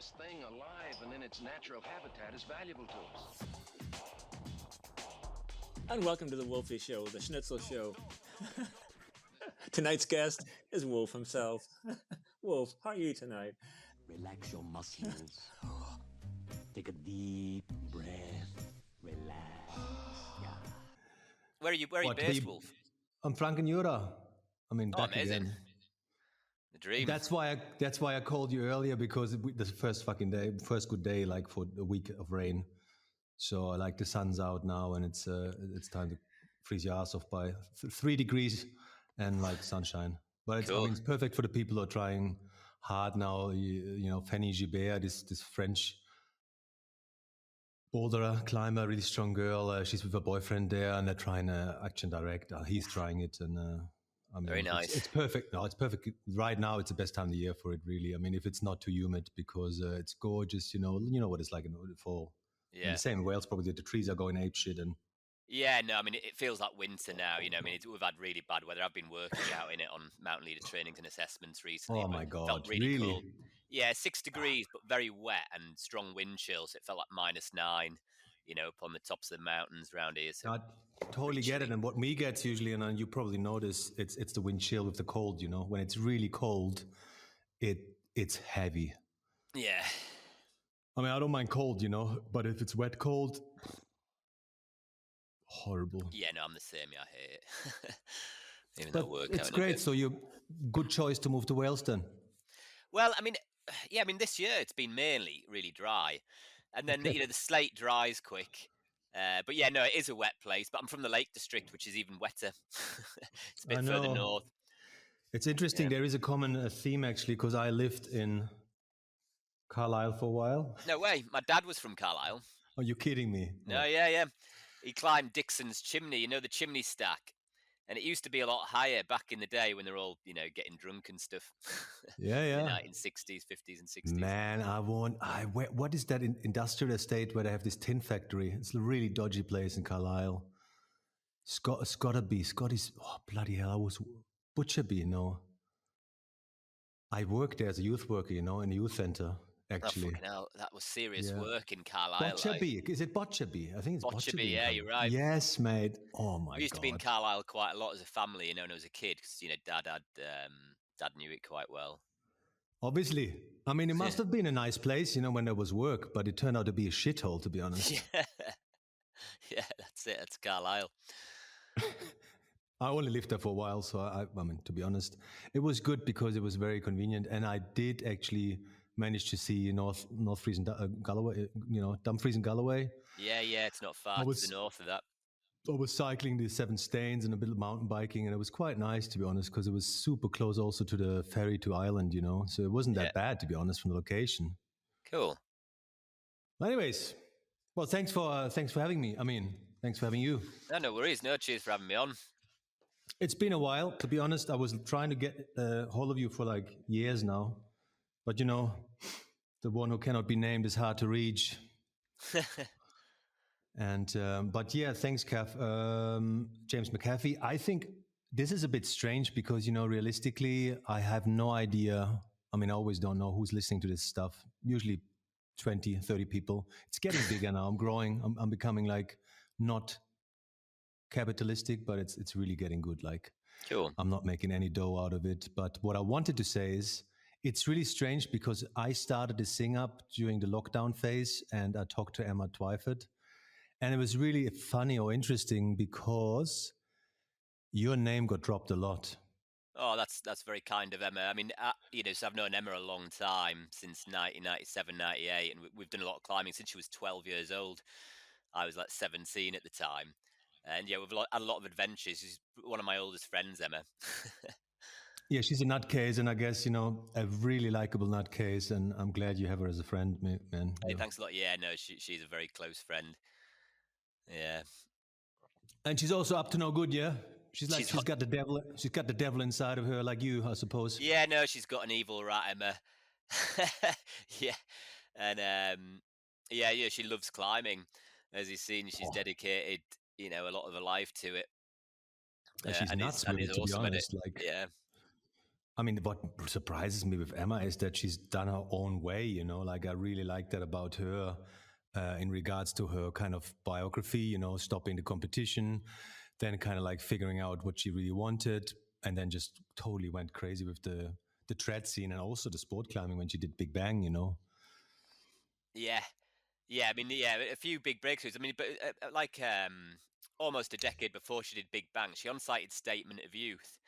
this thing alive and in its natural habitat is valuable to us. And welcome to the Wolfie Show, the Schnitzelshow. Tonight's guest is Wolf himself. Wolf, how are you tonight? Relax your muscles. Take a deep breath. Relax. Yeah. Where are you based, Wolf? I'm Frankenjura. I mean, back amazing. again. The dream. That's why I called you earlier, because the first good day, like for a week of rain. So like the sun's out now, and it's time to freeze your ass off by 3 degrees and like sunshine. But it's, Cool. I mean, it's perfect for the people who are trying hard now. You know, Fanny Gibert, this French boulderer, climber, really strong girl. She's with her boyfriend there, and they're trying to action direct. He's trying it, and I mean, Very nice. It's perfect. No, it's perfect. Right now, it's the best time of the year for it, really. I mean, if it's not too humid, because it's gorgeous. You know what it's like in the fall. Yeah. And the same in Wales, probably. The trees are going apeshit, and Yeah, no, I mean, it feels like winter now, you know. I mean, we've had really bad weather. I've been working out in it on mountain leader trainings and assessments recently. oh but my it god, felt really? cold. Yeah, 6 degrees, but very wet and strong wind chills. It felt like -9, you know, up on the tops of the mountains around here. So I totally get it. And what me gets usually, and you probably notice, it's the wind chill with the cold. You know, when it's really cold, it's heavy. yeah, I mean, I don't mind cold, you know, but if it's wet cold, horrible. yeah, no, I'm the same. Yeah, I hate it. Even But though I work it's out in a great. bit. So good choice to move to Wales then. Well, I mean, yeah, I mean, this year it's been mainly really dry, and then Okay. you know the slate dries quick. But yeah, no, it is a wet place. But I'm from the Lake District, which is even wetter. It's a bit I further know. north. It's interesting. Yeah. There is a common theme actually, because I lived in Carlisle for a while. No way. My dad was from Carlisle. Are you kidding me? No, yeah. He climbed Dixon's chimney. You know the chimney stack, and it used to be a lot higher back in the day when they're all, you know, getting drunk and stuff. Yeah, In the yeah. 1960s, 50s, and 60s. Man, what is that industrial estate where they have this tin factory? It's a really dodgy place in Carlisle. Scotty's, oh, bloody hell, I was Butcherby, no. I worked there as a youth worker, you know, in a youth center, Oh, actually. fucking hell, that was serious Yeah. work in Carlisle. Like. Botcherby, is it Botcherby? I think it's Botcherby, Botcherby. yeah, you're right. Yes, mate. Oh my We used to be in god. Carlisle quite a lot as a family, you know, when I was a kid, because you know, dad knew it quite well. Obviously, I mean, it must have been a nice place, you know, when there was work, but it turned out to be a shithole, to be honest. Yeah, that's it. That's Carlisle. I only lived there for a while, so I mean, to be honest, it was good because it was very convenient, and I did actually manage to see North Frisian Galloway, you know, Dumfries and Galloway. Yeah, it's not far to the north of that. I was cycling the Seven Stains and a bit of mountain biking, and it was quite nice, to be honest, because it was super close also to the ferry to Ireland, you know, so it wasn't that bad, to be honest, from the location. Cool. Anyways, well, thanks for having me. I mean, thanks for having you. No worries. No, cheers for having me on. It's been a while, to be honest. I was trying to get hold of you for like years now, but you know, the one who cannot be named is hard to reach. And but yeah, thanks, Kath. James McHaffie. I think this is a bit strange because, you know, realistically, I have no idea. I mean, I always don't know who's listening to this stuff. Usually 20, 30 people. It's getting bigger now. I'm growing. I'm becoming like not capitalistic, but it's really getting good. Like, Cool. I'm not making any dough out of it. But what I wanted to say is, it's really strange because I started to sing up during the lockdown phase, and I talked to Emma Twyford, and it was really funny or interesting because your name got dropped a lot. Oh, that's very kind of Emma. I mean, you know, so I've known Emma a long time, since 1997, 98, and we've done a lot of climbing since she was 12 years old. I was like 17 at the time. And yeah, we've had a lot of adventures. She's one of my oldest friends, Emma. Yeah, she's a nutcase, and I guess, you know, a really likable nutcase, and I'm glad you have her as a friend, man. Hey, thanks a lot. Yeah, no, she's a very close friend. Yeah. And she's also up to no good, yeah? She's got the devil inside of her, like you, I suppose. Yeah, no, she's got an evil rat, Emma. Yeah. And yeah, she loves climbing. As you've seen, she's dedicated, you know, a lot of her life to it. And she's nuts with it, to be honest. Like, yeah. I mean, what surprises me with Emma is that she's done her own way, you know, like I really like that about her in regards to her kind of biography, you know, stopping the competition, then kind of like figuring out what she really wanted, and then just totally went crazy with the trad scene and also the sport climbing when she did Big Bang, you know. Yeah, I mean, a few big breakthroughs. I mean, but almost a decade before she did Big Bang, she on-sighted Statement of Youth,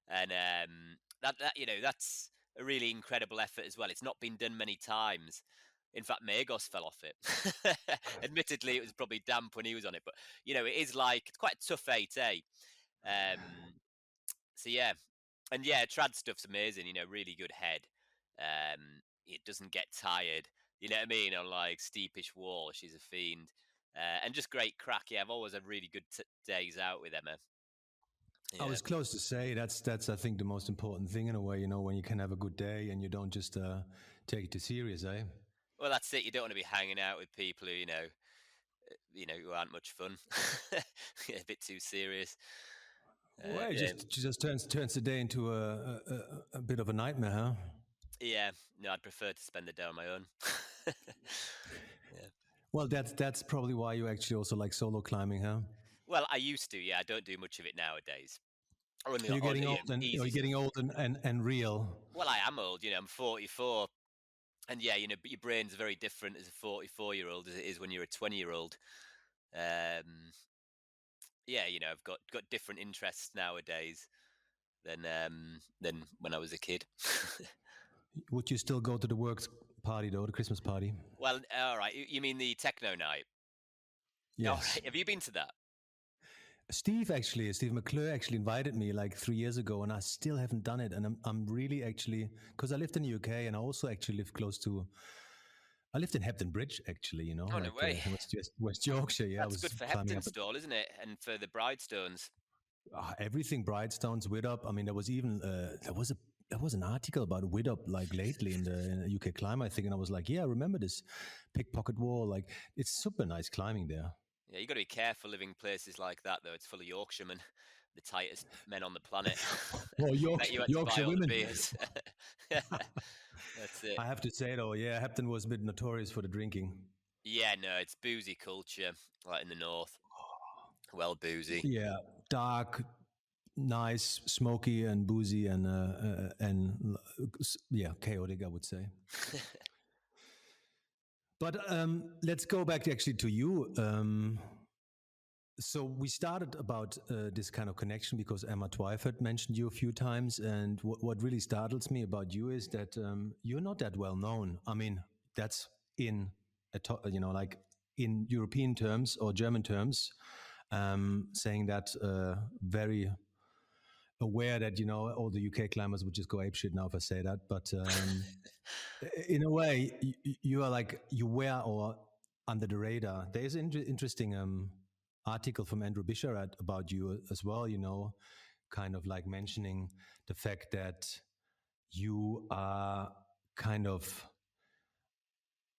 and that that's a really incredible effort as well. It's not been done many times. In fact, Magos fell off it. Admittedly, it was probably damp when he was on it, but it's quite a tough 8A. So yeah, and yeah, trad stuff's amazing. Really good head. It doesn't get tired. You know what I mean? On like steepish wall, she's a fiend, and just great crack. Yeah, I've always had really good days out with Emma. Yeah. I was close to say that's I think the most important thing in a way. You know, when you can have a good day and you don't just take it too serious, eh? Well, that's it. You don't want to be hanging out with people who who aren't much fun. A bit too serious. Well, it just turns the day into a bit of a nightmare, huh? Yeah, no, I'd prefer to spend the day on my own. Yeah. Well, that's probably why you actually also like solo climbing, huh? Well, I used to. Yeah, I don't do much of it nowadays. Are you getting old and real? Well, I am old. I'm 44. And yeah, but your brain's very different as a 44-year-old as it is when you're a 20-year-old. Yeah, I've got different interests nowadays than when I was a kid. Would you still go to the works party though, the Christmas party? Well, all right. You mean the techno night? Yes. All right. Have you been to that? Steve McClure actually invited me like 3 years ago, and I still haven't done it. And I'm really actually, because I lived in the UK and I also actually lived I lived in Hebden Bridge actually, you know. Oh, no way. West Yorkshire, yeah. That's good for Hebdenstall, isn't it? And for the Bridestones. Everything Bridestones, Widup. I mean, there was even there was an article about Widup like lately in the UK Climb, I think, and I was like, yeah, I remember this pickpocket wall. Like, it's super nice climbing there. Yeah, you got to be careful living places like that, though. It's full of Yorkshiremen, the tightest men on the planet. Well, Yorkshire women. Beers. That's it. I have to say, though, yeah, Hebden was a bit notorious for the drinking. Yeah, no, it's boozy culture, like in the north. Well, boozy. Yeah, dark, nice, smoky, and boozy, and yeah, chaotic, I would say. But let's go back actually to you. So we started about this kind of connection because Emma Twyford mentioned you a few times, and what really startles me about you is that you're not that well known. I mean, that's in like in European terms or German terms, saying that very aware that all the UK climbers would just go apeshit now if I say that, but in a way you are like you were or under the radar. There is an interesting article from Andrew Bisharat about you as well, kind of like mentioning the fact that you are kind of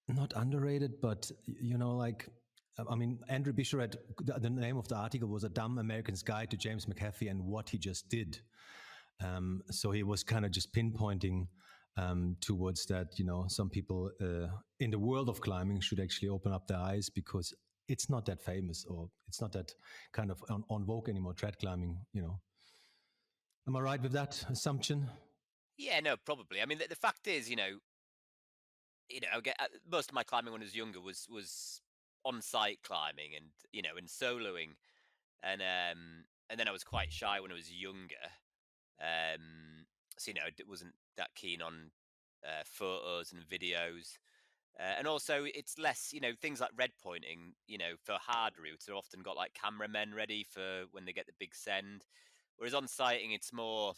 not underrated, but like I mean, Andrew Bisharat, the name of the article was A Dumb American's Guide to James McHaffie and What He Just Did. So he was kind of just pinpointing towards that, some people in the world of climbing should actually open up their eyes because it's not that famous or it's not that kind of on vogue anymore, trad climbing, Am I right with that assumption? Yeah, no, probably. I mean, the fact is, most of my climbing when I was younger was on-site climbing and and soloing, and then I was quite shy when I was younger, so wasn't that keen on photos and videos, and also it's less things like red pointing for hard routes are often got like cameramen ready for when they get the big send, whereas on sighting it's more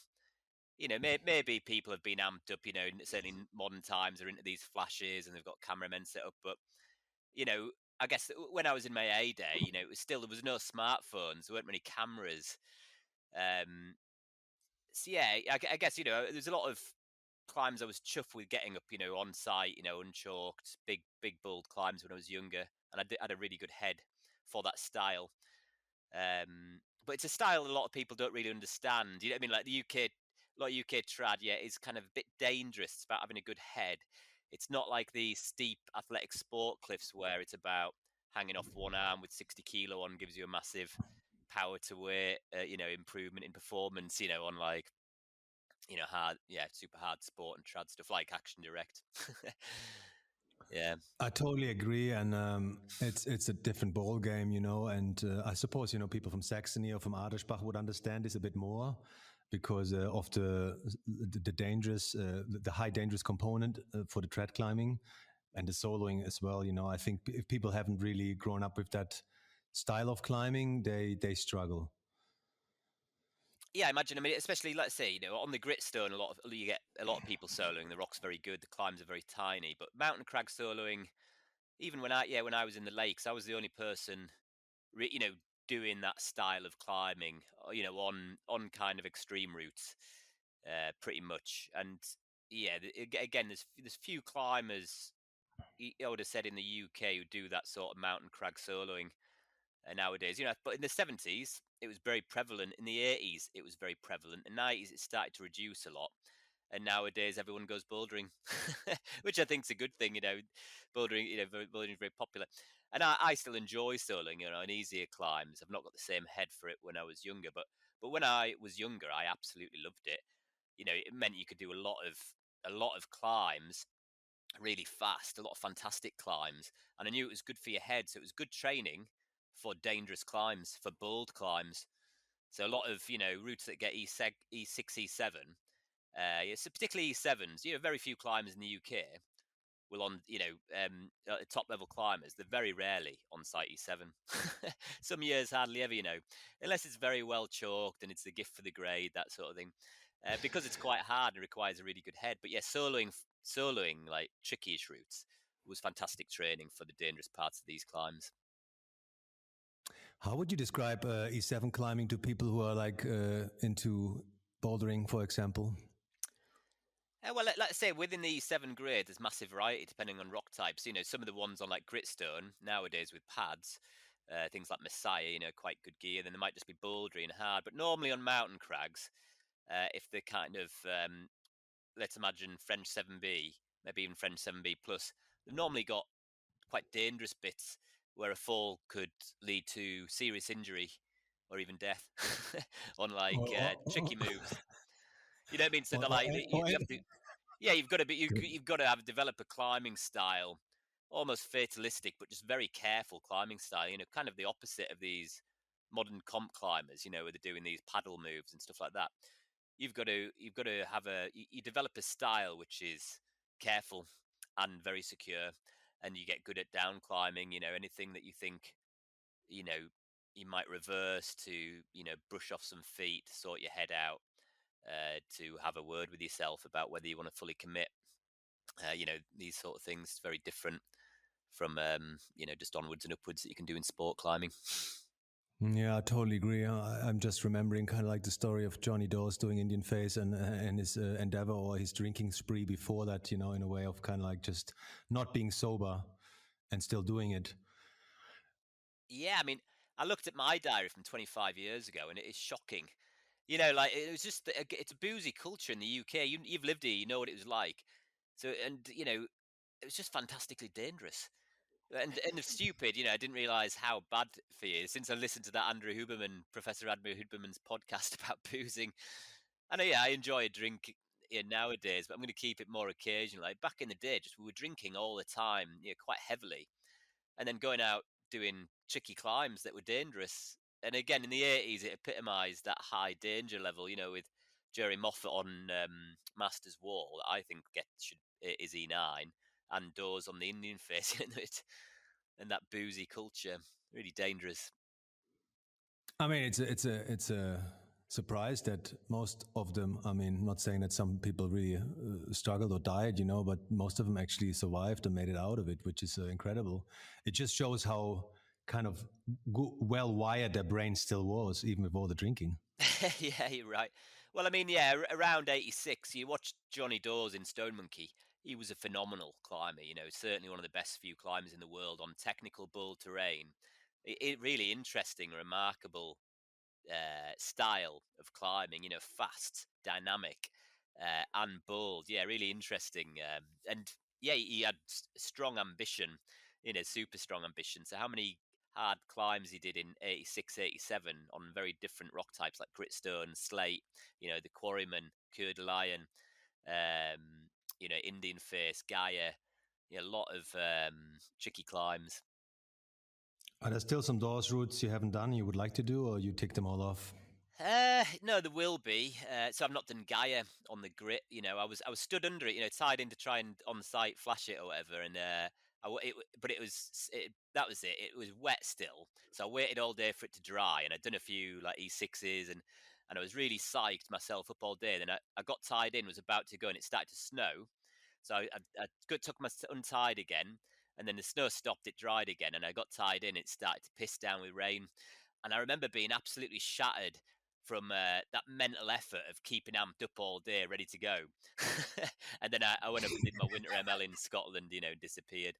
maybe people have been amped up, certainly in modern times are into these flashes and they've got cameramen set up. But, I guess when I was in my heyday, it was still, there was no smartphones, there weren't many cameras. So yeah, I guess, there's a lot of climbs I was chuffed with getting up, on site, unchalked, big, bold climbs when I was younger. And I had a really good head for that style. But it's a style a lot of people don't really understand. You know what I mean? Like the UK lot of UK trad, is kind of a bit dangerous. It's about having a good head. It's not like the steep athletic sport cliffs where it's about hanging off one arm with 60 kilo on gives you a massive power to weight, improvement in performance, on like, hard, super hard sport and trad stuff like Action Direct. Yeah. I totally agree, and it's a different ball game, And I suppose people from Saxony or from Adersbach would understand this a bit more because of the dangerous, the high dangerous component for the trad climbing and the soloing as well. I think if people haven't really grown up with that style of climbing, they struggle. Yeah, I imagine. I mean, especially let's say on the Gritstone, you get a lot of people soloing. The rock's very good. The climbs are very tiny, but mountain crag soloing. Even when I was in the lakes, I was the only person, doing that style of climbing. On kind of extreme routes, pretty much. And yeah, again, there's few climbers, I would have said, in the UK who do that sort of mountain crag soloing nowadays. But in the 70s, it was very prevalent. In the 80s, it was very prevalent. In the 90s, it started to reduce a lot. And nowadays, everyone goes bouldering, which I think is a good thing. Bouldering, bouldering is very popular. And I still enjoy soloing, and easier climbs. I've not got the same head for it when I was younger, but when I was younger, I absolutely loved it. It meant you could do a lot of climbs really fast, a lot of fantastic climbs, and I knew it was good for your head. So it was good training for dangerous climbs, for bold climbs. So a lot of routes that get E6, E7. So particularly E7s. Very few climbers in the UK will on top level climbers. They're very rarely on site E7. Some years hardly ever. Unless it's very well chalked and it's the gift for the grade, that sort of thing. Because it's quite hard and requires a really good head. But yeah, soloing like tricky-ish routes was fantastic training for the dangerous parts of these climbs. How would you describe E7 climbing to people who are like into bouldering, for example? Well, let's say within the E7 grade, there's massive variety depending on rock types. Some of the ones on like Gritstone nowadays with pads, things like Messiah, quite good gear. Then there might just be bouldery and hard. But normally on mountain crags, if they're kind of, let's imagine French 7B, maybe even French 7B plus, they've normally got quite dangerous bits where a fall could lead to serious injury or even death on like tricky moves. You know what I mean? So they're like you have to, you've got to be you've got to develop a climbing style, almost fatalistic, but just very careful climbing style. Kind of the opposite of these modern comp climbers. Where they're doing these paddle moves and stuff like that. You've got to have you develop a style which is careful and very secure, and you get good at down climbing. Anything that you think you might reverse to brush off some feet, sort your head out, to have a word with yourself about whether you want to fully commit. These sort of things, very different from just onwards and upwards that you can do in sport climbing. Yeah, I totally agree. I'm just remembering kind of like the story of Johnny Dawes doing Indian Face and his endeavor or his drinking spree before that, in a way of kind of like just not being sober and still doing it. Yeah, I mean, I looked at my diary from 25 years ago and it is shocking. Like it was just, it's a boozy culture in the UK. You've lived here, you know what it was like. So, and, it was just fantastically dangerous. And stupid, I didn't realize how bad for you since I listened to that Professor Andrew Huberman's podcast about boozing. And I enjoy a drink nowadays, but I'm going to keep it more occasional. Like back in the day, we were drinking all the time, quite heavily, and then going out doing tricky climbs that were dangerous. And again, in the 80s, it epitomised that high danger level, with Jerry Moffat on Masters Wall, I think is E9, and Dawes on the Indian Face, and that boozy culture, really dangerous. I mean, it's a surprise that most of them, I mean, not saying that some people really struggled or died, but most of them actually survived and made it out of it, which is incredible. It just shows how kind of well wired their brain still was, even with all the drinking. Yeah, you're right. Well, I mean, around 86, you watched Johnny Dawes in Stone Monkey. He was a phenomenal climber, certainly one of the best few climbers in the world on technical bull terrain. It really interesting, remarkable, style of climbing. Fast, dynamic, and bold. Yeah, really interesting. And yeah, he had strong ambition. Super strong ambition. So how many hard climbs he did in 86, 87 on very different rock types like gritstone, slate, the Quarryman, Coeur de Lion, Indian Face, Gaia. A lot of tricky climbs. Are there still some doors routes you haven't done you would like to do, or you tick them all off? No, there will be. So I've not done Gaia on the grit. I was stood under it, tied in to try and on site flash it or whatever. And that was it. It was wet still, so I waited all day for it to dry. And I'd done a few like E6s, and I was really psyched myself up all day. Then I got tied in, was about to go, and it started to snow. So I took my untied again, and then the snow stopped. It dried again, and I got tied in. It started to piss down with rain, and I remember being absolutely shattered from that mental effort of keeping amped up all day, ready to go. And then I went up and did my winter ML in Scotland. Disappeared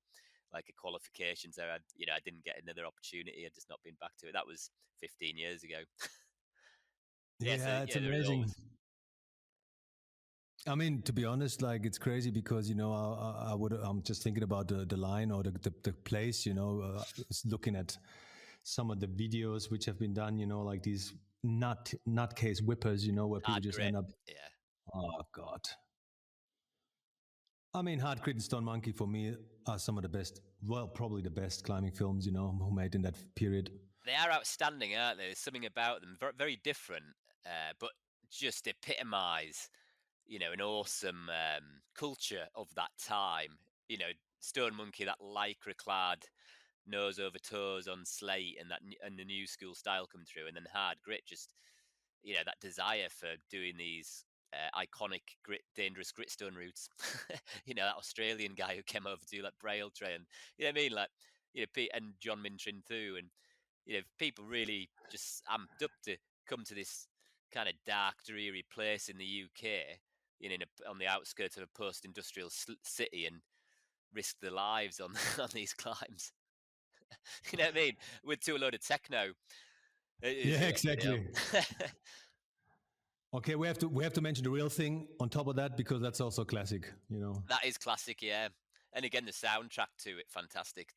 like a qualification. So I didn't get another opportunity. I'd just not been back to it. That was 15 years ago. It's amazing. I mean, to be honest, like it's crazy because I'm just thinking about the line or the place. Looking at some of the videos which have been done. Like these nutcase whippers. Where people just end up. Yeah. Oh God. I mean, Hard Grit and Stone Monkey for me are some of the best. Well, probably the best climbing films who made in that period. They are outstanding, aren't they? There's something about them very, very different, but just epitomise. An awesome culture of that time. Stone Monkey, that lycra-clad, nose over toes on slate, and the new school style come through, and then Hard Grit, just that desire for doing these iconic dangerous gritstone routes. That Australian guy who came over to do like Braille Train. You know what I mean? Like Pete and John Mintrin too, and people really just amped up to come to this kind of dark, dreary place in the UK. On the outskirts of a post-industrial city, and risk their lives on on these climbs. You know what I mean? To a load of techno. Yeah, exactly. Okay, we have to mention the real thing on top of that because that's also classic. That is classic, yeah. And again, the soundtrack to it, fantastic.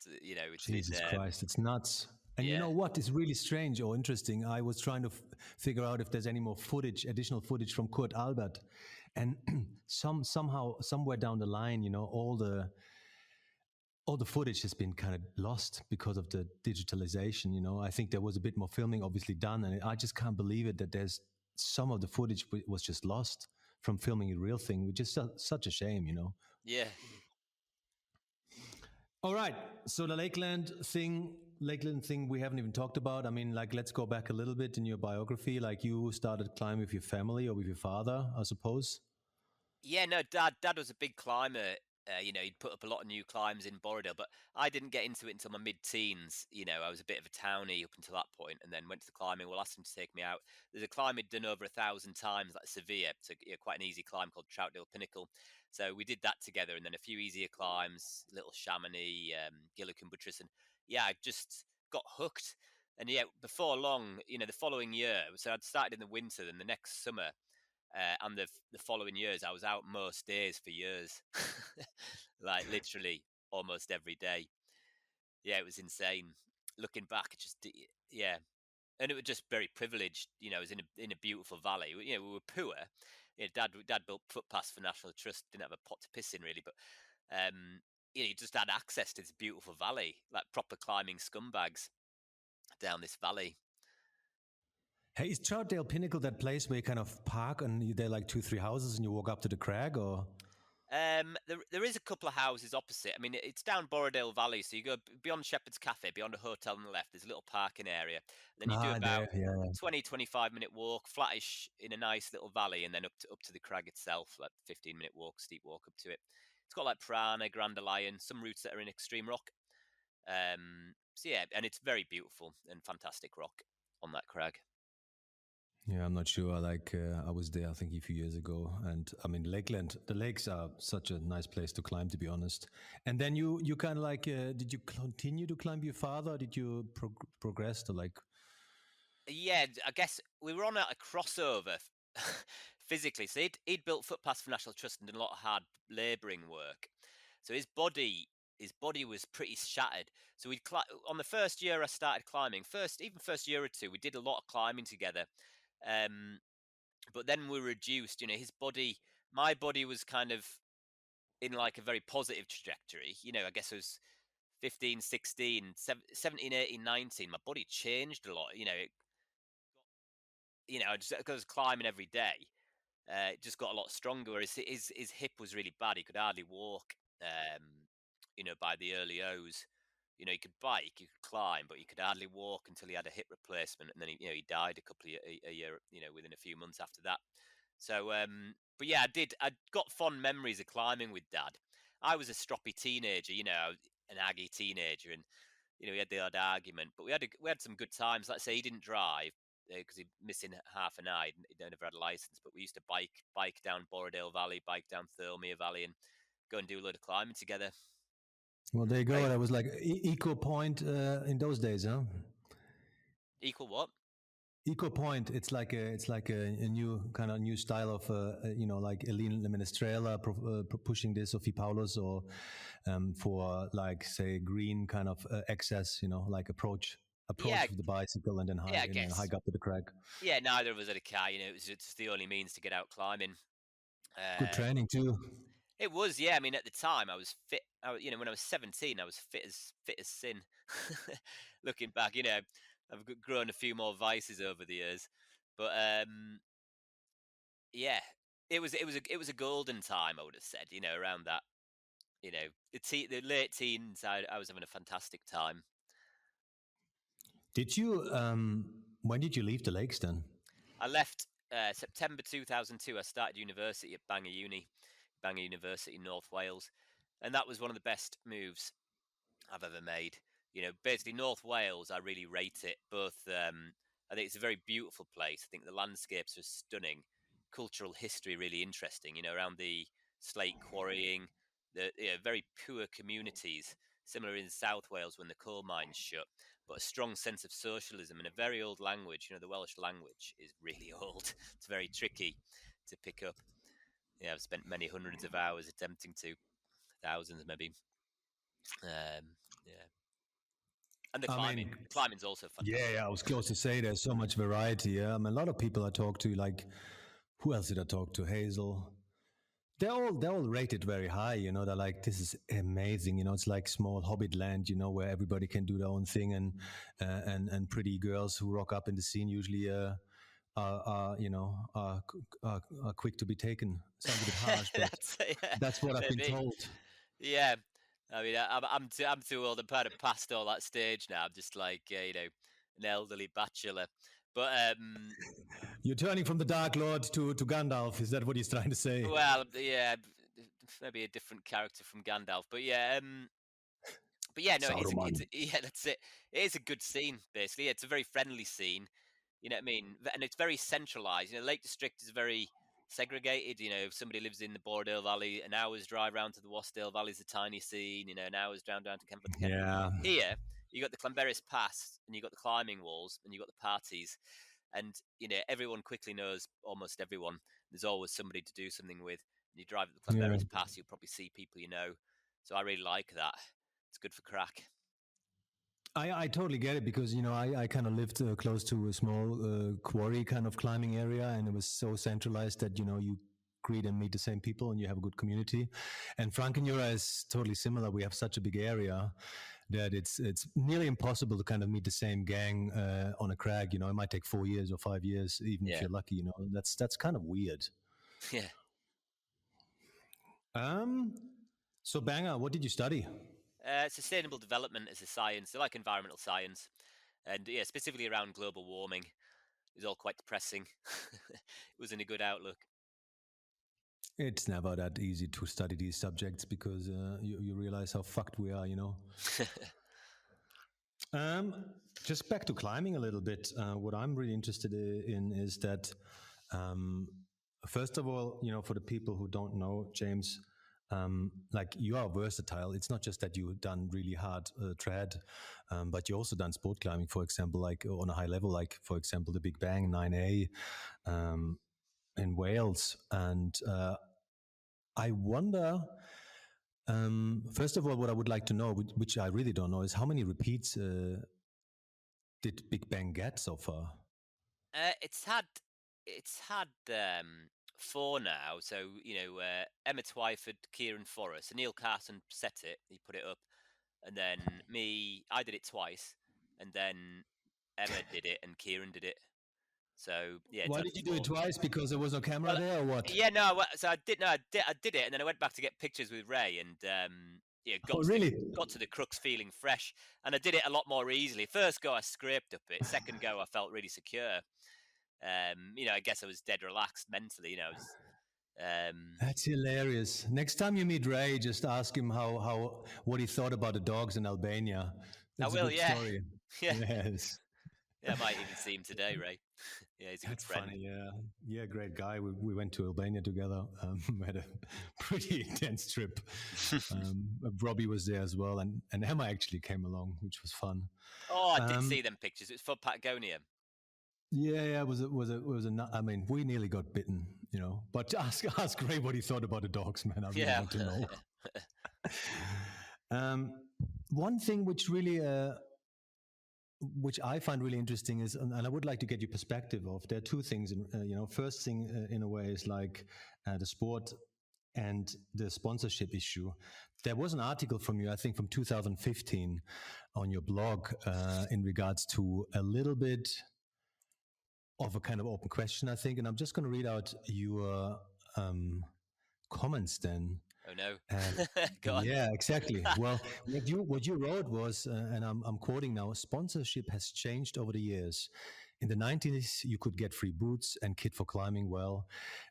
Jesus Christ, it's nuts. And you know what is really strange or interesting? I was trying to figure out if there's any more additional footage from Kurt Albert. And somehow, somewhere down the line, all the footage has been kind of lost because of the digitalization. I think there was a bit more filming obviously done, and I just can't believe it that there's some of the footage was just lost from filming a real thing, which is such a shame. Yeah. All right. So the Lakeland thing we haven't even talked about. I mean, like, let's go back a little bit in your biography. Like, you started climbing with your family or with your father, I suppose. Yeah, no, Dad was a big climber. He'd put up a lot of new climbs in Borrowdale, but I didn't get into it until my mid-teens. I was a bit of a townie up until that point, and then went to the climbing. Well, asked him to take me out. There's a climb he'd done over 1,000 times, like Severe. So quite an easy climb called Troutdale Pinnacle. So we did that together, and then a few easier climbs, Little Chamonix, Gillican Buttress, and yeah, I just got hooked. And yeah, before long, the following year, so I'd started in the winter, then the next summer. And the following years, I was out most days for years, like literally almost every day. Yeah, it was insane. Looking back, and it was just very privileged. It was in a beautiful valley. We were poor. Dad built footpaths for National Trust. Didn't have a pot to piss in really, but you just had access to this beautiful valley, like proper climbing scumbags down this valley. Hey, is Troutdale Pinnacle that place where you kind of park and there are like 2-3 houses and you walk up to the crag, or? There is a couple of houses opposite. I mean, it's down Borrowdale Valley, so you go beyond Shepherd's Cafe, beyond a hotel on the left. There's a little parking area. Then you do about 20-25 minute walk, flattish in a nice little valley, and then up to the crag itself, like 15-minute walk, steep walk up to it. It's got like Prana, Grand Lion, some routes that are in extreme rock. So yeah, and it's very beautiful and fantastic rock on that crag. Yeah, I'm not sure. Like, I was there, I think, a few years ago. And I mean, Lakeland, the lakes are such a nice place to climb, to be honest. And then you kind of like, did you continue to climb your father? Or did you progress to like? Yeah, I guess we were on a crossover physically. So he'd built footpaths for National Trust and done a lot of hard labouring work. So his body was pretty shattered. So on the first year I started climbing, first year or two, we did a lot of climbing together. But then we reduced, my body was kind of in like a very positive trajectory. I guess it was 15, 16, 17, 18, 19. My body changed a lot. Just because I was climbing every day, it just got a lot stronger. Whereas his hip was really bad. He could hardly walk. By the early O's, he could bike, he could climb, but he could hardly walk until he had a hip replacement, and then he died a year, within a few months after that. So, but yeah, I got fond memories of climbing with Dad. I was a stroppy teenager, an aggy teenager, and we had the odd argument, but we had some good times. Like I say, he didn't drive because he'd missing half an eye. He never had a license, but we used to bike down Borrowdale Valley, bike down Thirlmere Valley, and go and do a load of climbing together. Well, there you go. Right. That was like equal point in those days, huh? Equal what? Equal point. It's like a new style of like Elin Menestrella pushing this, Sophie Paulus, or for like say green kind of excess, like approach with the bicycle and then hike up to the crag. Yeah, neither of us had a car. It was just the only means to get out climbing. Good training too. It was, yeah. I mean, at the time, I was fit. When I was 17, I was fit as sin. Looking back, I've grown a few more vices over the years, but yeah, it was a golden time. I would have said, around that, the late teens. I was having a fantastic time. Did you? When did you leave the lakes then? I left September 2002. I started university at Bangor University, North Wales, and that was one of the best moves I've ever made. Basically North Wales, I really rate it. Both, I think it's a very beautiful place. I think the landscapes are stunning, cultural history really interesting. Around the slate quarrying, the very poor communities, similar in South Wales when the coal mines shut, but a strong sense of socialism and a very old language. The Welsh language is really old. It's very tricky to pick up. Yeah, I've spent many hundreds of hours attempting to, thousands maybe. Yeah. And the climbing's also fantastic. Yeah, I was close to say there's so much variety. Yeah, a lot of people I talk to, like, who else did I talk to? Hazel. They're all rated very high. They're like, this is amazing. It's like small hobbit land. Where everybody can do their own thing, and pretty girls who rock up in the scene usually are quick to be taken. Sounds a bit harsh, but that's what I've been told. Yeah. I mean, I'm too old. I'm kind of past all that stage now. I'm just like, an elderly bachelor. But you're turning from the Dark Lord to Gandalf. Is that what he's trying to say? Well, yeah, maybe a different character from Gandalf. But yeah, no, that's it. It is a good scene. Basically, it's a very friendly scene. You know what I mean? And it's very centralized. Lake District is very segregated. If somebody lives in the Borrowdale Valley, an hour's drive round to the Wasdale Valley is a tiny scene. An hour's down to Kemp. Yeah. Here, you got the Clanberis Pass, and you got the climbing walls, and you got the parties, and everyone quickly knows almost everyone. There's always somebody to do something with. And you drive at the Clanberis Pass, you'll probably see people you know. So I really like that. It's good for crack. I totally get it because, I kind of lived close to a small quarry kind of climbing area, and it was so centralized that, you greet and meet the same people and you have a good community. And Frankenjura is totally similar. We have such a big area that it's nearly impossible to kind of meet the same gang on a crag. It might take 4 years or 5 years, even if you're lucky. That's kind of weird. Yeah. So Bangor, what did you study? Sustainable development as a science, so like environmental science, and specifically around global warming. It was all quite depressing. It wasn't a good outlook. It's never that easy to study these subjects because you realize how fucked we are, Just back to climbing a little bit. What I'm really interested in is that, first of all, for the people who don't know, James, like you are versatile. It's not just that you've done really hard trad, but you also done sport climbing, for example, like on a high level, like for example the Big Bang 9A in Wales. And I wonder, first of all, what I would like to know, which I really don't know, is how many repeats did Big Bang get so far? It's had 4 now. So Emma Twyford, Kieran Forrest, Neil Carson set it. He put it up, and then I did it twice, and then Emma did it, and Kieran did it. So yeah. Why did you do it twice? Because there was no camera there, or what? Yeah, no. So I did it, and then I went back to get pictures with Ray, and got to the crux feeling fresh, and I did it a lot more easily. First go, I scraped up it. Second go, I felt really secure. I guess I was dead relaxed mentally. That's hilarious. Next time you meet Ray, just ask him what he thought about the dogs in Albania. That's I will, a good story. Yeah. Yes. Yeah, I might even see him today, Ray. Yeah, he's a good friend. Funny, yeah, great guy. We went to Albania together. We had a pretty intense trip. Robbie was there as well, and Emma actually came along, which was fun. Oh, I did see them pictures. It was for Patagonia. Yeah, it was I mean, we nearly got bitten, But ask Ray what he thought about the dogs, man. I really want to know. One thing which really which I find really interesting is, and I would like to get your perspective of. There are two things. First thing in a way is like the sport and the sponsorship issue. There was an article from you, I think, from 2015 on your blog in regards to a little bit of a kind of open question, I think, and I'm just going to read out your comments then. Oh no! Go on. Yeah, exactly. Well, what you wrote was, and I'm quoting now: sponsorship has changed over the years. In the 90s, you could get free boots and kit for climbing well,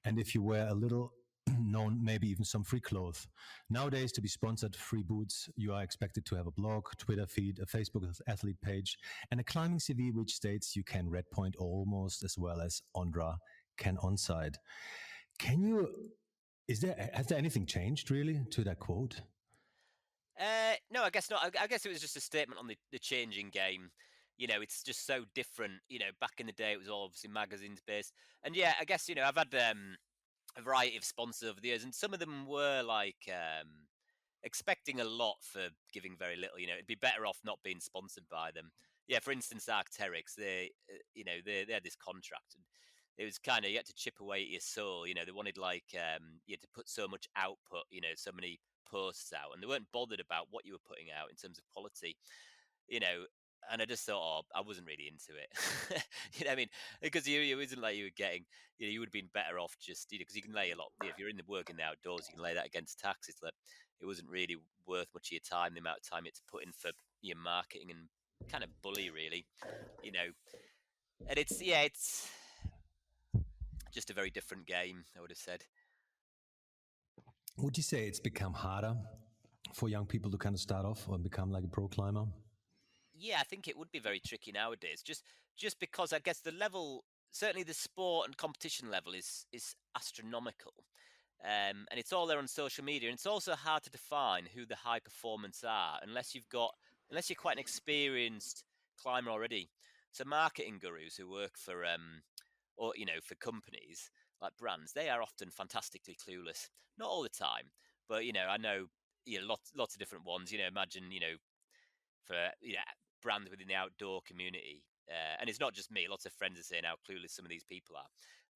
and if you were a little known, maybe even some free clothes. Nowadays, to be sponsored, free boots, you are expected to have a blog, Twitter feed, a Facebook athlete page, and a climbing CV which states you can red point almost as well as Ondra can onside. Has there anything changed really to that quote? No, I guess not. I guess it was just a statement on the changing game. It's just so different. Back in the day, it was all obviously magazines based. And yeah, I guess, I've had a variety of sponsors over the years, and some of them were like expecting a lot for giving very little. It'd be better off not being sponsored by them. Yeah, for instance, Arc'teryx, they had this contract, and it was kind of, you had to chip away at your soul. They wanted like you had to put so much output, so many posts out, and they weren't bothered about what you were putting out in terms of quality. And I just thought, I wasn't really into it. What I mean? Because it wasn't like you were getting, you would have been better off just, because you can lay a lot, if you're in the work in the outdoors, you can lay that against tax. It's like, it wasn't really worth much of your time, the amount of time it's put in for your marketing and kind of bully, really, And it's just a very different game, I would have said. Would you say it's become harder for young people to kind of start off or become like a pro climber? Yeah, I think it would be very tricky nowadays. Just because I guess the level, certainly the sport and competition level, is astronomical, and it's all there on social media. And it's also hard to define who the high performance are unless you're quite an experienced climber already. So marketing gurus who work for or for companies like brands, they are often fantastically clueless. Not all the time, but I know lots of different ones. Imagine for brands within the outdoor community, and it's not just me. Lots of friends are saying how clueless some of these people are.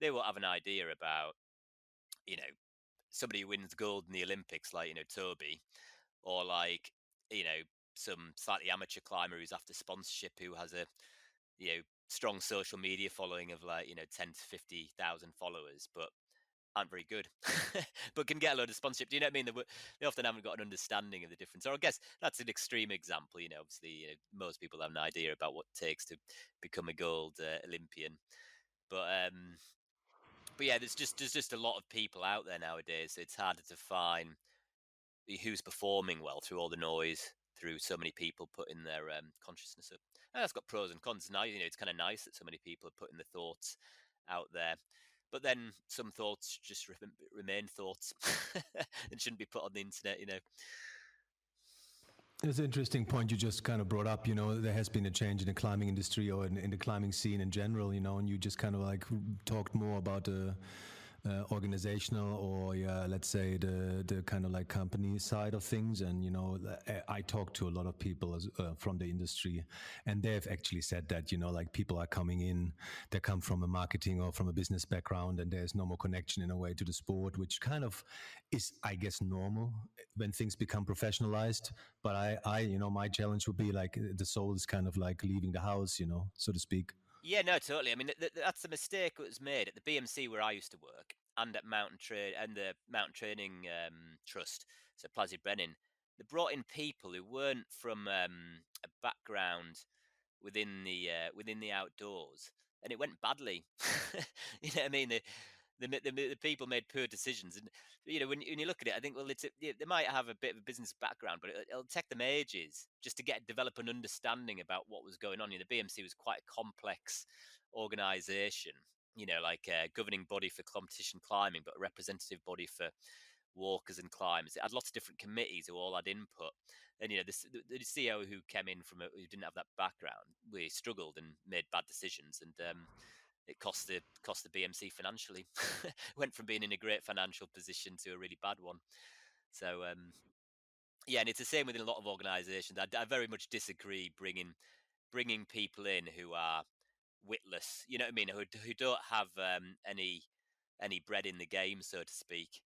They will have an idea about somebody who wins gold in the Olympics, like Toby, or like some slightly amateur climber who's after sponsorship, who has a strong social media following of like 10 to 50,000 followers, but aren't very good, but can get a load of sponsorship. Do you know what I mean? They often haven't got an understanding of the difference. Or I guess that's an extreme example. Obviously, most people have an idea about what it takes to become a gold Olympian, but yeah, there's just a lot of people out there nowadays. So it's harder to find who's performing well through all the noise, through so many people putting their consciousness up. And that's got pros and cons. Now, it's kind of nice that so many people are putting the thoughts out there. But then some thoughts just remain thoughts and shouldn't be put on the internet, you know. It's an interesting point you just kind of brought up. There has been a change in the climbing industry or in the climbing scene in general, and you just kind of like talked more about the organizational or let's say the kind of like company side of things. And I talk to a lot of people from the industry, and they've actually said that like people are coming in, they come from a marketing or from a business background, and there's no more connection in a way to the sport, which kind of is, I guess, normal when things become professionalized. But I my challenge would be like the soul is kind of like leaving the house, so to speak. Yeah, no, totally. I mean, that's the mistake that was made at the BMC where I used to work, and at the Mountain Training Trust, so Plasy Brennan. They brought in people who weren't from a background within the outdoors, and it went badly. You know what I mean? The people made poor decisions, and when you look at it, I think, well, they might have a bit of a business background, but it'll take them ages just to develop an understanding about what was going on. The BMC was quite a complex organisation, like a governing body for competition climbing, but a representative body for walkers and climbers. It had lots of different committees who all had input. And the CEO who came in who didn't have that background, we struggled and made bad decisions, and it cost the BMC financially. Went from being in a great financial position to a really bad one. So yeah, and it's the same within a lot of organisations. I very much disagree bringing people in who are witless. You know what I mean? Who don't have any bread in the game, so to speak.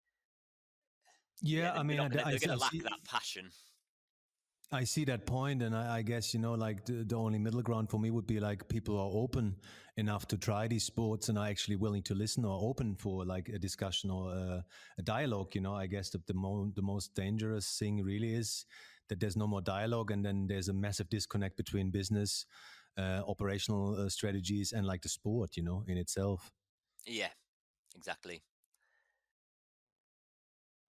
Yeah, I mean, they're going to lack that passion. I see that point, and I guess like the only middle ground for me would be like people are open enough to try these sports and are actually willing to listen or open for like a discussion or a dialogue. I guess the most dangerous thing really is that there's no more dialogue, and then there's a massive disconnect between business, operational strategies, and like the sport, in itself. Yeah, exactly.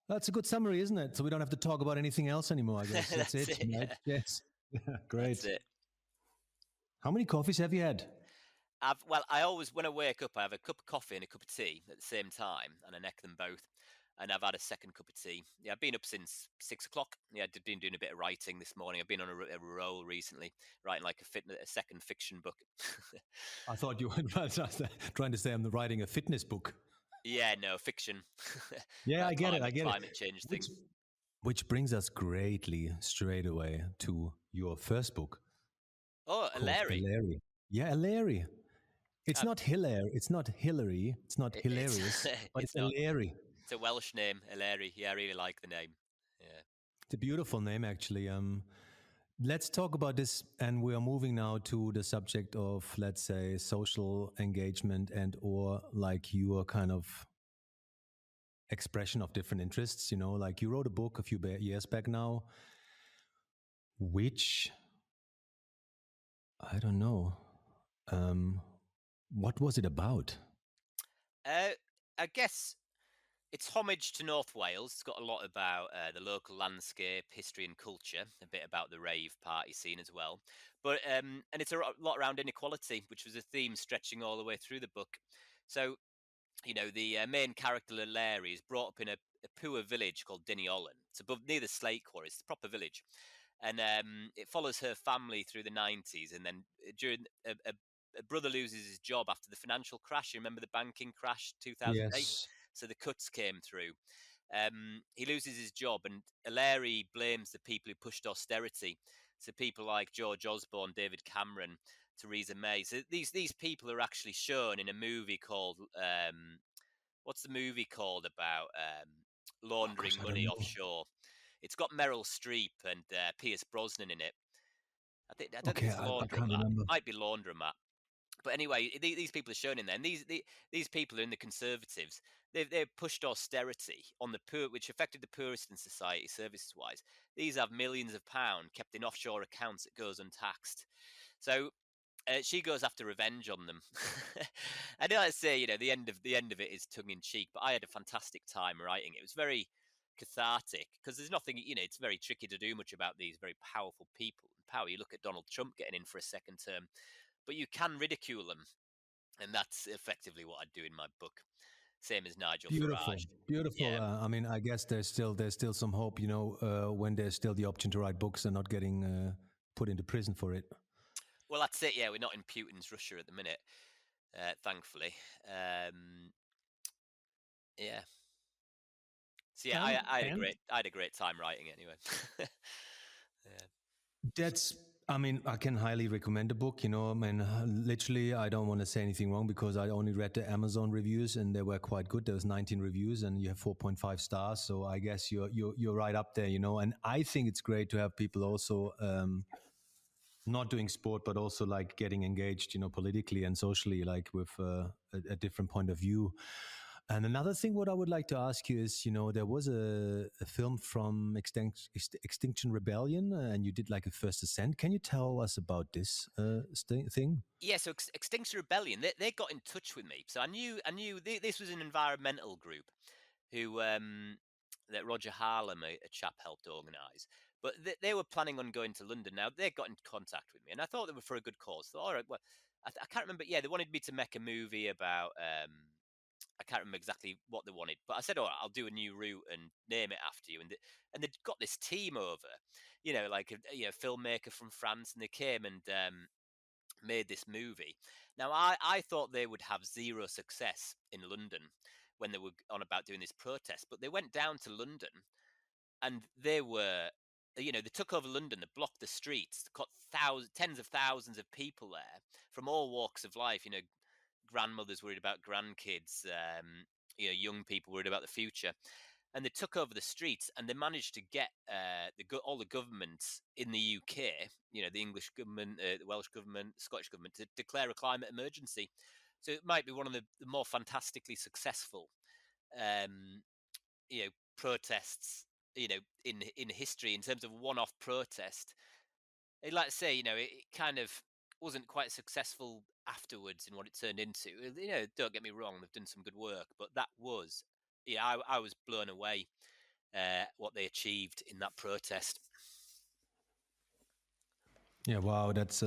That's a good summary, isn't it? So we don't have to talk about anything else anymore, I guess. That's it. Right? Yes. Great. That's it. How many coffees have you had? I always, when I wake up, I have a cup of coffee and a cup of tea at the same time, and I neck them both. And I've had a second cup of tea. Yeah, I've been up since 6 o'clock. Yeah, I've been doing a bit of writing this morning. I've been on a roll recently, writing like a second fiction book. I thought you were trying to say I'm writing a fitness book. Yeah, no, fiction. Yeah, I get it. Climate change thing. Which brings us greatly straight away to your first book. Oh, Larry. Yeah, Larry. It's not Hillary. It's not Hillary. It's not hilarious. But it's Larry. It's a Welsh name, Larry. Yeah, I really like the name. Yeah, it's a beautiful name, actually. Let's talk about this, and we are moving now to the subject of, let's say, social engagement and or like your kind of expression of different interests. Like you wrote a book a few years back now, which I don't know. What was it about? I guess it's homage to North Wales. It's got a lot about the local landscape, history and culture, a bit about the rave party scene as well. But and it's a lot around inequality, which was a theme stretching all the way through the book. So, the main character, Larry, is brought up in a poor village called Dinnyollen. It's near the Slate Quarry. It's a proper village. And it follows her family through the 90s. And then during a brother loses his job after the financial crash. You remember the banking crash, 2008? Yes. So the cuts came through. He loses his job, and Larry blames the people who pushed austerity. So people like George Osborne, David Cameron, Theresa May. So these people are actually shown in a movie called what's the movie called about laundering money offshore? It's got Meryl Streep and Pierce Brosnan in it. I don't think it's Laundromat. It might be Laundromat. But anyway, these people are shown in there, and these people are in the Conservatives. They've pushed austerity on the poor, which affected the poorest in society, services-wise. These have millions of pounds kept in offshore accounts that goes untaxed. So she goes after revenge on them. And let's say, the end of it is tongue-in-cheek, but I had a fantastic time writing it. It was very cathartic because there's nothing, it's very tricky to do much about these very powerful people. Power. You look at Donald Trump getting in for a second term, but you can ridicule them. And that's effectively what I'd do in my book. Same as Nigel Beautiful, Farage. beautiful. Yeah. I mean, I guess there's still some hope, when there's still the option to write books and not getting put into prison for it. Well, that's it. Yeah, we're not in Putin's Russia at the minute, thankfully. Yeah. So yeah, I had a great time writing anyway. Yeah. That's, I mean, I can highly recommend the book. I mean, literally, I don't want to say anything wrong because I only read the Amazon reviews and they were quite good. There was 19 reviews and you have 4.5 stars. So I guess you're right up there, And I think it's great to have people also not doing sport, but also like getting engaged, politically and socially, like with a different point of view. And another thing, what I would like to ask you is, there was a film from Extinction Rebellion, and you did like a first ascent. Can you tell us about this thing? Yeah, so Extinction Rebellion, they got in touch with me. So I knew this was an environmental group who that Roger Harlem, a chap, helped organise. But they were planning on going to London. Now they got in contact with me, and I thought they were for a good cause. So all right, well, I can't remember. Yeah, they wanted me to make a movie about. I can't remember exactly what they wanted, but I said, "Oh, I'll do a new route and name it after you." And they'd got this team over, like a filmmaker from France, and they came and made this movie. Now, I thought they would have zero success in London when they were on about doing this protest, but they went down to London and they were, they took over London, they blocked the streets, got tens of thousands of people there from all walks of life, grandmothers worried about grandkids, young people worried about the future. And they took over the streets, and they managed to get all the governments in the UK, the English government, the Welsh government, the Scottish government, to declare a climate emergency. So it might be one of the more fantastically successful, um, protests, in history in terms of one-off protest. I'd like to say, it kind of wasn't quite successful afterwards in what it turned into. Don't get me wrong, they've done some good work, but that was, I was blown away what they achieved in that protest. Yeah, wow, that's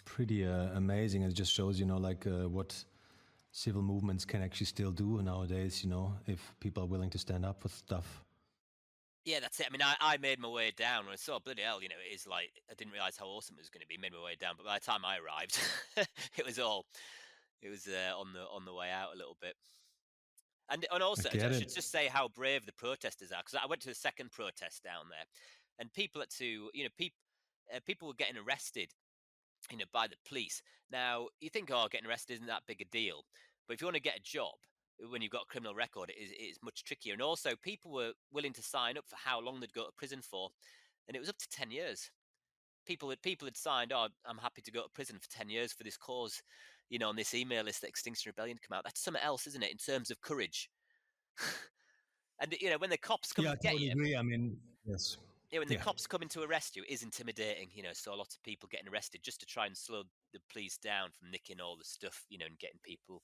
pretty amazing. It just shows, what civil movements can actually still do nowadays, if people are willing to stand up for stuff. Yeah, that's it. I mean, I made my way down when I saw, bloody hell, it is like, I didn't realize how awesome it was going to be. Made my way down, but by the time I arrived, it was on the way out a little bit. And also, I should just say how brave the protesters are, because I went to the second protest down there, and people people were getting arrested, by the police. Now, you think, oh, getting arrested isn't that big a deal, but if you want to get a job when you've got a criminal record, it is much trickier. And also, people were willing to sign up for how long they'd go to prison for, and it was up to 10 years. People had signed, oh, I'm happy to go to prison for 10 years for this cause, on this email list that Extinction Rebellion come out. That's something else, isn't it, in terms of courage? And when the cops come to get you, agree. I mean, yes. Yeah, when the cops come in to arrest you, it is intimidating. So lots of people getting arrested just to try and slow the police down from nicking all the stuff, and getting people,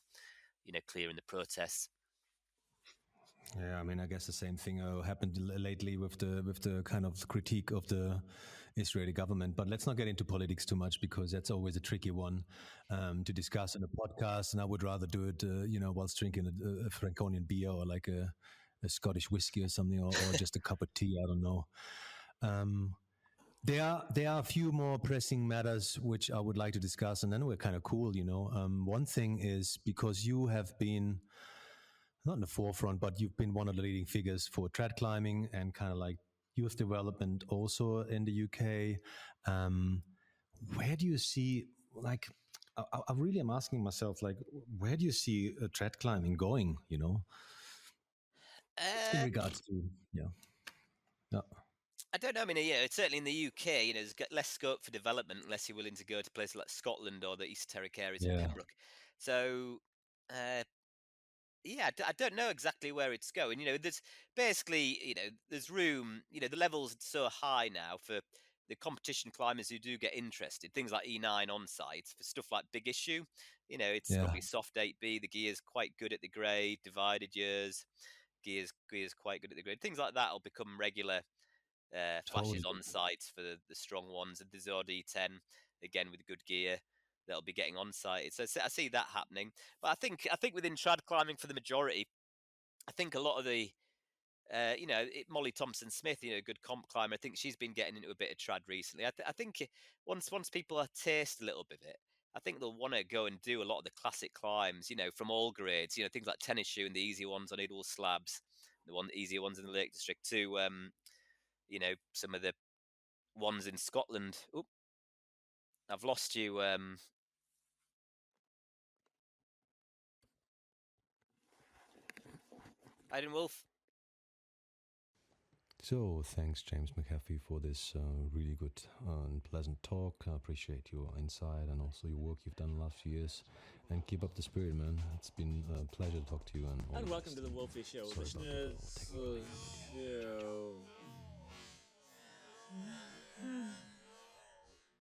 clearing the protests. Yeah, I mean, I guess the same thing happened lately with the kind of critique of the Israeli government. But let's not get into politics too much because that's always a tricky one to discuss in a podcast. And I would rather do it, whilst drinking a Franconian beer or like a Scottish whiskey or something, or just a cup of tea. I don't know. There are a few more pressing matters which I would like to discuss, and then we're kind of cool, One thing is because you have been not in the forefront, but you've been one of the leading figures for trad climbing and kind of like youth development also in the UK. Where do you see, like, I really am asking myself, like, where do you see trad climbing going, in regards to, yeah. I don't know. I mean, it's certainly in the UK, there's less scope for development unless you're willing to go to places like Scotland or the esoteric areas of Pembroke. So, yeah, I don't know exactly where it's going. There's basically, there's room. The level's so high now for the competition climbers who do get interested. Things like E9 on site for stuff like Big Issue. It's probably soft 8B. The gear's quite good at the grade. Divided years, gear's quite good at the grade. Things like that will become regular flashes on sites for the strong ones. And the Zod E10 again with good gear. that'll be getting on site. So I see that happening. But I think within trad climbing for the majority, I think a lot of the Molly Thompson-Smith, a good comp climber. I think she's been getting into a bit of trad recently. I think once people are taste a little bit of it, I think they'll want to go and do a lot of the classic climbs, from all grades. Things like tennis shoe and the easy ones on Idle slabs, the easier ones in the Lake District too. Some of the ones in Scotland. Oop, I've lost you. Aiden Wolf. So thanks, James McHaffie, for this really good and pleasant talk. I appreciate your insight and also your work you've done the last few years. And keep up the spirit, man. It's been a pleasure to talk to you. And welcome to the Wolfie Show, listeners.